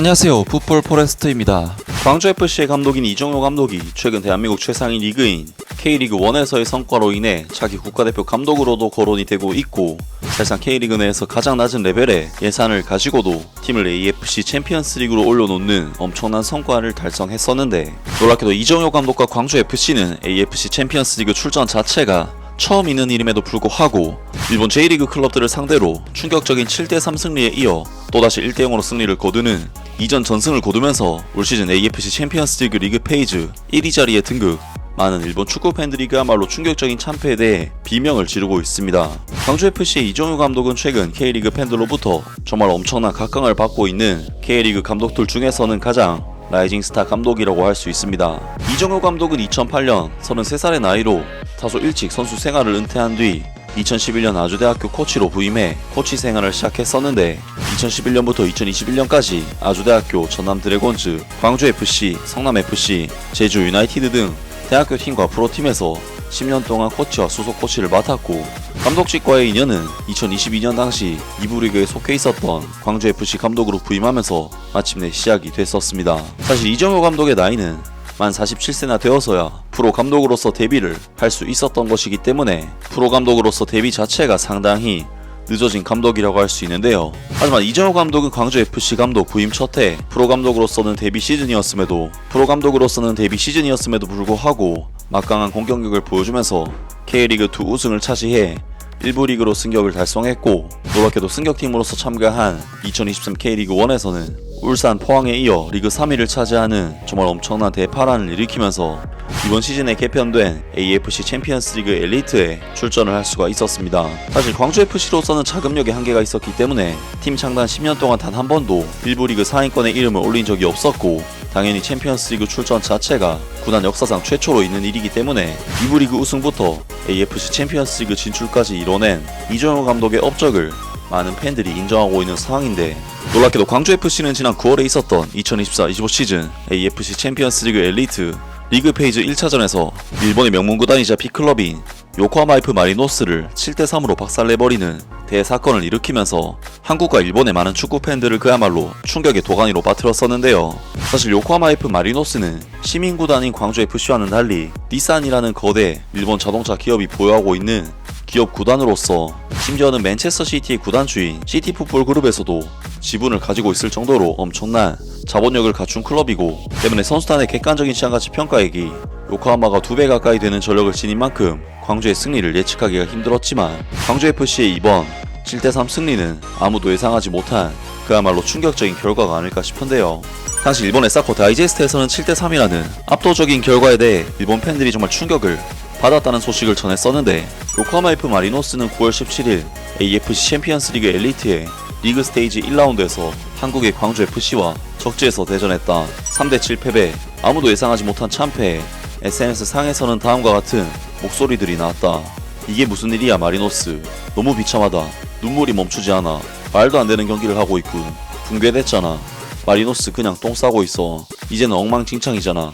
안녕하세요. 풋볼 포레스트입니다. 광주FC의 감독인 이정효 감독이 최근 대한민국 최상위 리그인 K리그1에서의 성과로 인해 차기 국가대표 감독으로도 거론이 되고 있고, 사실상 K리그 내에서 가장 낮은 레벨의 예산을 가지고도 팀을 AFC 챔피언스 리그로 올려놓는 엄청난 성과를 달성했었는데, 놀랍게도 이정효 감독과 광주FC는 AFC 챔피언스 리그 출전 자체가 처음 있는 일임에도 불구하고 일본 J리그 클럽들을 상대로 충격적인 7대3 승리에 이어 또다시 1대0으로 승리를 거두는 이전 전승을 거두면서 올 시즌 AFC 챔피언스 리그 리그 페이지 1위 자리에 등극, 많은 일본 축구 팬들이 그야말로 충격적인 참패에 대해 비명을 지르고 있습니다. 광주FC의 이정효 감독은 최근 K리그 팬들로부터 정말 엄청난 각광을 받고 있는 K리그 감독들 중에서는 가장 라이징 스타 감독이라고 할 수 있습니다. 이정효 감독은 2008년 33살의 나이로 다소 일찍 선수 생활을 은퇴한 뒤 2011년 아주대학교 코치로 부임해 코치 생활을 시작했었는데, 2011년부터 2021년까지 아주대학교, 전남 드래곤즈, 광주FC, 성남FC, 제주 유나이티드 등 대학교 팀과 프로팀에서 10년 동안 코치와 수석 코치를 맡았고, 감독직과의 인연은 2022년 당시 2부 리그에 속해 있었던 광주FC 감독으로 부임하면서 마침내 시작이 됐었습니다. 사실 이정효 감독의 나이는 만 47세나 되어서야 프로 감독으로서 데뷔를 할 수 있었던 것이기 때문에 프로 감독으로서 데뷔 자체가 상당히 늦어진 감독이라고 할 수 있는데요. 하지만 이정효 감독은 광주FC 감독 부임 첫해 프로 감독으로서는 데뷔 시즌이었음에도 불구하고 막강한 공격력을 보여주면서 K리그2 우승을 차지해 1부 리그로 승격을 달성했고, 놀랍게도 승격팀으로서 참가한 2023 K리그1에서는 울산, 포항에 이어 리그 3위를 차지하는 정말 엄청난 대파란을 일으키면서 이번 시즌에 개편된 AFC 챔피언스 리그 엘리트에 출전을 할 수가 있었습니다. 사실 광주FC로서는 자금력에 한계가 있었기 때문에 팀 창단 10년 동안 단 한 번도 1부 리그 상위권에 이름을 올린 적이 없었고, 당연히 챔피언스 리그 출전 자체가 구단 역사상 최초로 있는 일이기 때문에 2부 리그 우승부터 AFC 챔피언스 리그 진출까지 이뤄낸 이정효 감독의 업적을 많은 팬들이 인정하고 있는 상황인데, 놀랍게도 광주FC는 지난 9월에 있었던 2024-25 시즌 AFC 챔피언스 리그 엘리트 리그 페이지 1차전에서 일본의 명문 구단이자 B클럽인 요코하마 F 마리노스를 7대3으로 박살내버리는 대사건을 일으키면서 한국과 일본의 많은 축구 팬들을 그야말로 충격의 도가니로 빠뜨렸었는데요. 사실 요코하마 F 마리노스는 시민구단인 광주FC와는 달리 닛산이라는 거대 일본 자동차 기업이 보유하고 있는 기업 구단으로서, 심지어는 맨체스터 시티의 구단주인 시티풋볼 그룹에서도 지분을 가지고 있을 정도로 엄청난 자본력을 갖춘 클럽이고, 때문에 선수단의 객관적인 시장가치 평가액이 요코하마가 2배 가까이 되는 전력을 지닌 만큼 광주의 승리를 예측하기가 힘들었지만, 광주FC의 이번 7대3 승리는 아무도 예상하지 못한 그야말로 충격적인 결과가 아닐까 싶은데요. 당시 일본의 사커 다이제스트에서는 7대3이라는 압도적인 결과에 대해 일본 팬들이 정말 충격을 받았다는 소식을 전했었는데, 요코하마 F 마리노스는 9월 17일 AFC 챔피언스 리그 엘리트의 리그 스테이지 1라운드에서 한국의 광주FC와 적지에서 대전했다. 3대7 패배, 아무도 예상하지 못한 참패에 SNS 상에서는 다음과 같은 목소리들이 나왔다. 이게 무슨 일이야 마리노스, 너무 비참하다, 눈물이 멈추지 않아, 말도 안 되는 경기를 하고 있군, 붕괴됐잖아, 마리노스 그냥 똥 싸고 있어, 이제는 엉망진창이잖아,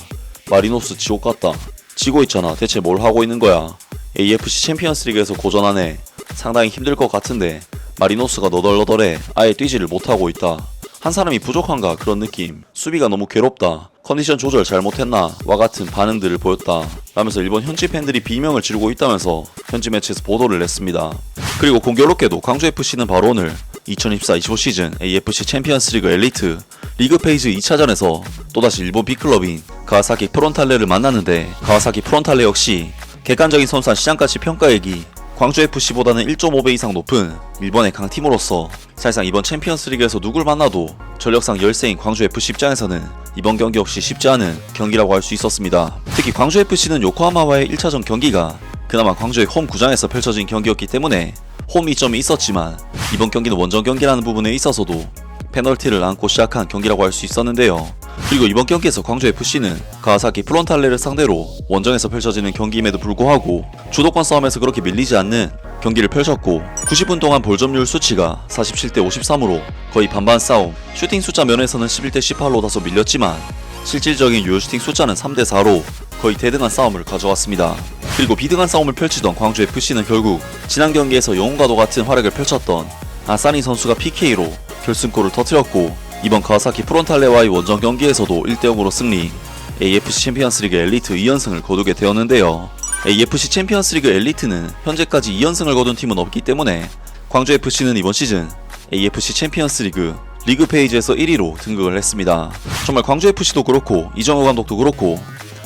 마리노스 지옥 같다, 지고 있잖아, 대체 뭘 하고 있는 거야, AFC 챔피언스 리그에서 고전하네, 상당히 힘들 것 같은데 마리노스가 너덜너덜해, 아예 뛰지를 못하고 있다, 한 사람이 부족한가 그런 느낌, 수비가 너무 괴롭다, 컨디션 조절 잘못했나 와 같은 반응들을 보였다 라면서 일본 현지 팬들이 비명을 지르고 있다면서 현지 매체에서 보도를 냈습니다. 그리고 공교롭게도 광주FC는 바로 오늘 2024-25 시즌 AFC 챔피언스 리그 엘리트 리그 페이지 2차전에서 또다시 일본 B클럽인 가와사키 프론탈레를 만났는데, 가와사키 프론탈레 역시 객관적인 선수한 시장가치 평가액이 광주FC보다는 1.5배 이상 높은 일본의 강팀으로서 사실상 이번 챔피언스 리그에서 누굴 만나도 전력상 열세인 광주FC 입장에서는 이번 경기 역시 쉽지 않은 경기라고 할 수 있었습니다. 특히 광주FC는 요코하마와의 1차전 경기가 그나마 광주의 홈 구장에서 펼쳐진 경기였기 때문에 홈 이점이 있었지만, 이번 경기는 원정 경기라는 부분에 있어서도 페널티를 안고 시작한 경기라고 할 수 있었는데요. 그리고 이번 경기에서 광주FC는 가와사키 프론탈레를 상대로 원정에서 펼쳐지는 경기임에도 불구하고 주도권 싸움에서 그렇게 밀리지 않는 경기를 펼쳤고, 90분 동안 볼점률 수치가 47대 53으로 거의 반반 싸움, 슈팅 숫자 면에서는 11대 18로 다소 밀렸지만 실질적인 유효 슈팅 숫자는 3대 4로 거의 대등한 싸움을 가져왔습니다. 그리고 비등한 싸움을 펼치던 광주FC는 결국 지난 경기에서 영웅과도 같은 활약을 펼쳤던 아사니 선수가 PK로 결승골을 터뜨렸고, 이번 카와사키 프론탈레와의 원정 경기에서도 1대0으로 승리, AFC 챔피언스리그 엘리트 2연승을 거두게 되었는데요. AFC 챔피언스리그 엘리트는 현재까지 2연승을 거둔 팀은 없기 때문에 광주FC는 이번 시즌 AFC 챔피언스리그 리그 페이지에서 1위로 등극을 했습니다. 정말 광주FC도 그렇고 이정호 감독도 그렇고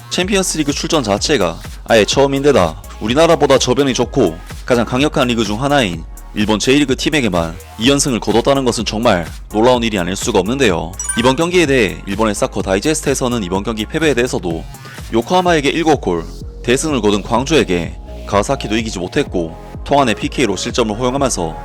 챔피언스리그 출전 자체가 아예 처음인데다 우리나라보다 저변이 좋고 가장 강력한 리그 중 하나인 일본 제1리그 팀에게만 2연승을 거뒀다는 것은 정말 놀라운 일이 아닐 수가 없는데요. 이번 경기에 대해 일본의 사커 다이제스트에서는 이번 경기 패배에 대해서도 요코하마에게 7골, 대승을 거둔 광주에게 가와사키도 이기지 못했고 통안의 PK로 실점을 허용하면서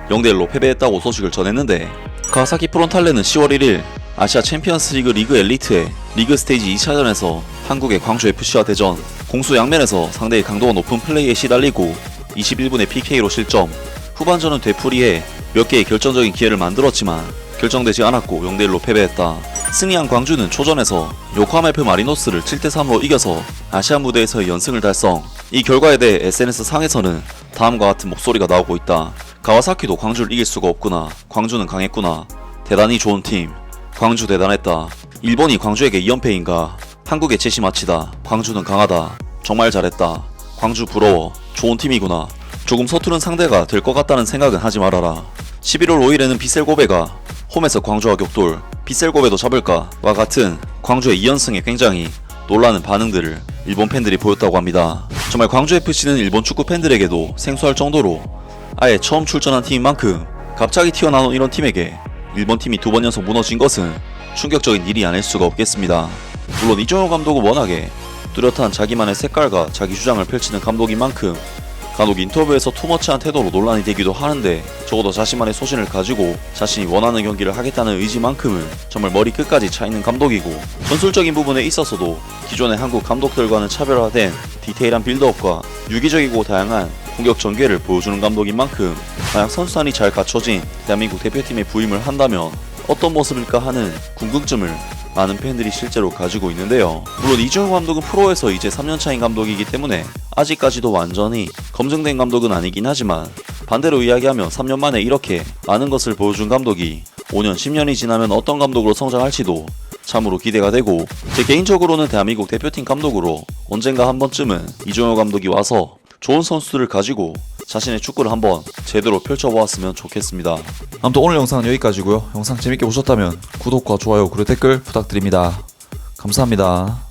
0대1로 패배했다고 소식을 전했는데, 가와사키 프론탈레는 10월 1일 아시아 챔피언스리그 리그 엘리트의 리그 스테이지 2차전에서 한국의 광주FC와 대전, 공수 양면에서 상대의 강도가 높은 플레이에 시달리고 21분의 PK로 실점, 후반전은 되풀이해 몇 개의 결정적인 기회를 만들었지만 결정되지 않았고 0대1로 패배했다. 승리한 광주는 초전에서 요코하마 F 마리노스를 7대3으로 이겨서 아시아 무대에서의 연승을 달성. 이 결과에 대해 SNS 상에서는 다음과 같은 목소리가 나오고 있다. 가와사키도 광주를 이길 수가 없구나. 광주는 강했구나. 대단히 좋은 팀. 광주 대단했다. 일본이 광주에게 2연패인가. 한국의 제시 마치다. 광주는 강하다. 정말 잘했다. 광주 부러워. 좋은 팀이구나. 조금 서투른 상대가 될 것 같다는 생각은 하지 말아라. 11월 5일에는 비셀고베가 홈에서 광주와 격돌, 비셀고베도 잡을까? 와 같은 광주의 2연승에 굉장히 놀라는 반응들을 일본 팬들이 보였다고 합니다. 정말 광주FC는 일본 축구 팬들에게도 생소할 정도로 아예 처음 출전한 팀인 만큼 갑자기 튀어나온 이런 팀에게 일본 팀이 2번 연속 무너진 것은 충격적인 일이 아닐 수가 없겠습니다. 물론 이정호 감독은 워낙에 뚜렷한 자기만의 색깔과 자기 주장을 펼치는 감독인 만큼 간혹 인터뷰에서 투머치한 태도로 논란이 되기도 하는데, 적어도 자신만의 소신을 가지고 자신이 원하는 경기를 하겠다는 의지만큼은 정말 머리 끝까지 차있는 감독이고, 전술적인 부분에 있어서도 기존의 한국 감독들과는 차별화된 디테일한 빌드업과 유기적이고 다양한 공격 전개를 보여주는 감독인 만큼 만약 선수단이 잘 갖춰진 대한민국 대표팀에 부임을 한다면 어떤 모습일까 하는 궁금증을 많은 팬들이 실제로 가지고 있는데요. 물론 이정우 감독은 프로에서 이제 3년차인 감독이기 때문에 아직까지도 완전히 검증된 감독은 아니긴 하지만, 반대로 이야기하면 3년 만에 이렇게 많은 것을 보여준 감독이 5년, 10년이 지나면 어떤 감독으로 성장할지도 참으로 기대가 되고, 제 개인적으로는 대한민국 대표팀 감독으로 언젠가 한 번쯤은 이정우 감독이 와서 좋은 선수들을 가지고 자신의 축구를 한번 제대로 펼쳐보았으면 좋겠습니다. 아무튼 오늘 영상은 여기까지고요. 영상 재밌게 보셨다면 구독과 좋아요 그리고 댓글 부탁드립니다. 감사합니다.